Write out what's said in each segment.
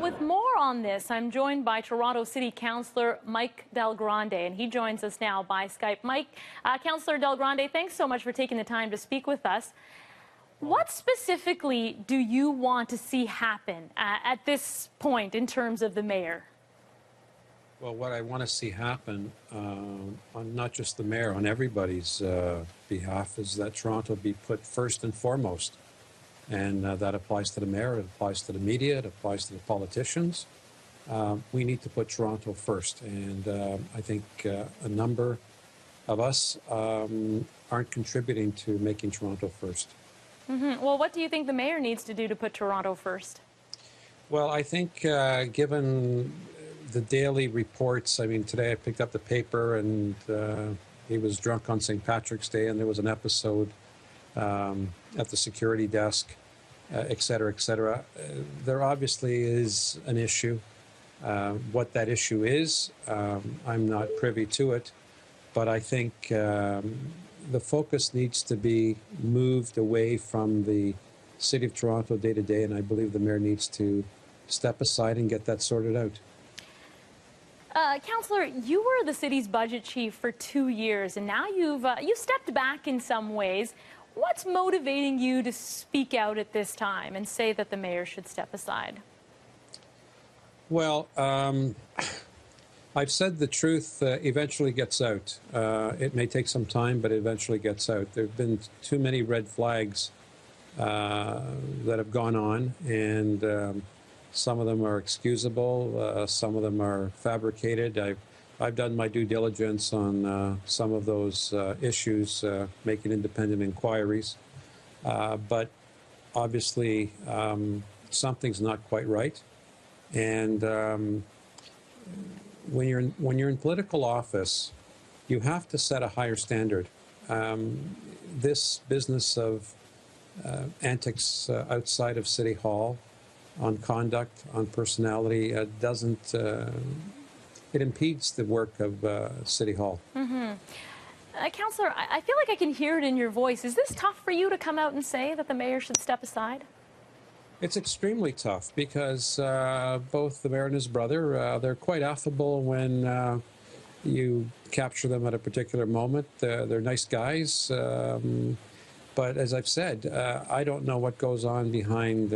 with more on this, I'm joined by Toronto City Councillor Mike Del Grande, and he joins us now by Skype. Mike, Councillor Del Grande, thanks so much for taking the time to speak with us. What specifically do you want to see happen at this point in terms of the mayor? Well, what I want to see happen, on not just the mayor, on everybody's behalf, is that Toronto be put first and foremost. And that applies to the mayor, it applies to the media, it applies to the politicians. We need to put Toronto first. And I think a number of us aren't contributing to making Toronto first. Well, what do you think the mayor needs to do to put Toronto first? Well, I think given the daily reports, I mean, today I picked up the paper and he was drunk on St. Patrick's Day and there was an episode at the security desk, et cetera, et cetera. There obviously is an issue. What that issue is, I'm not privy to it, but I think the focus needs to be moved away from the City of Toronto day to day, and I believe the mayor needs to step aside and get that sorted out. Councillor, you were the city's budget chief for 2 years, and now you've stepped back in some ways. What's motivating you to speak out at this time and say that the mayor should step aside? Well, I've said the truth eventually gets out. It may take some time, but it eventually gets out. There have been too many red flags that have gone on, and some of them are excusable, some of them are fabricated. I've done my due diligence on some of those issues, making independent inquiries. But obviously, something's not quite right. And when you're in political office, you have to set a higher standard. This business of antics outside of City Hall, on conduct, on personality, doesn't. It impedes the work of City Hall. Councillor, I feel like I can hear it in your voice. Is this tough for you to come out and say that the mayor should step aside? It's extremely tough because both the mayor and his brother, they're quite affable when you capture them at a particular moment. They're nice guys. But as I've said, I don't know what goes on behind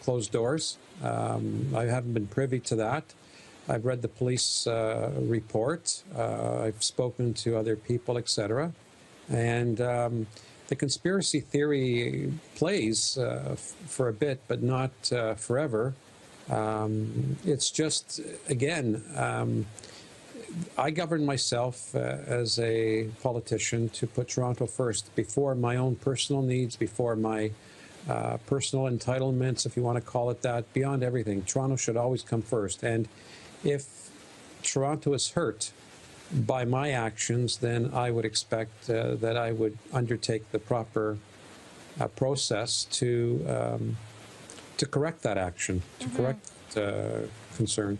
closed doors. I haven't been privy to that. I've read the police report. I've spoken to other people, etc. And the conspiracy theory plays for a bit, but not forever. It's just, again, I govern myself as a politician to put Toronto first, before my own personal needs, before my personal entitlements, if you want to call it that, beyond everything. Toronto should always come first. And if Toronto is hurt by my actions, then I would expect that I would undertake the proper process to correct that action, to correct concern.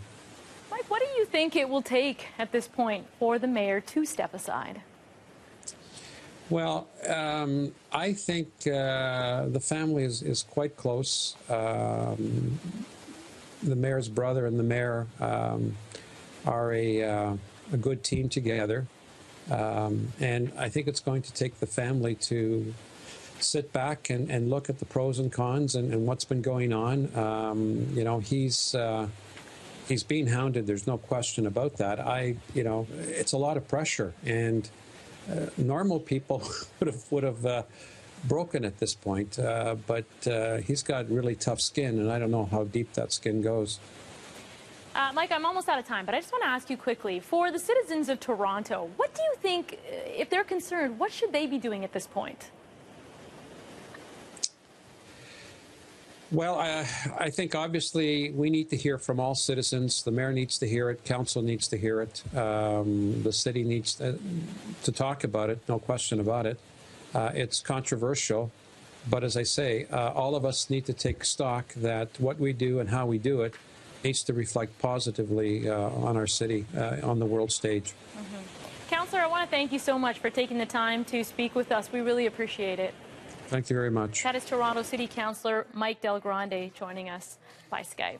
Mike, what do you think it will take at this point for the mayor to step aside? Well, I think the family is quite close. The mayor's brother and the mayor are a good team together. And I think it's going to take the family to sit back and look at the pros and cons and what's been going on. You know, he's being hounded. There's no question about that. It's a lot of pressure, and normal people would have broken at this point. But he's got really tough skin, and I don't know how deep that skin goes. Mike, I'm almost out of time, but I just want to ask you quickly, for the citizens of Toronto, what do you think, if they're concerned, what should they be doing at this point? Well, I think obviously we need to hear from all citizens. The mayor needs to hear it. Council needs to hear it. The city needs to talk about it. No question about it. It's controversial. But as I say, all of us need to take stock that what we do and how we do it needs to reflect positively on our city, on the world stage. Councillor, I want to thank you so much for taking the time to speak with us. We really appreciate it. Thank you very much. That is Toronto City Councillor Mike Del Grande joining us by Skype.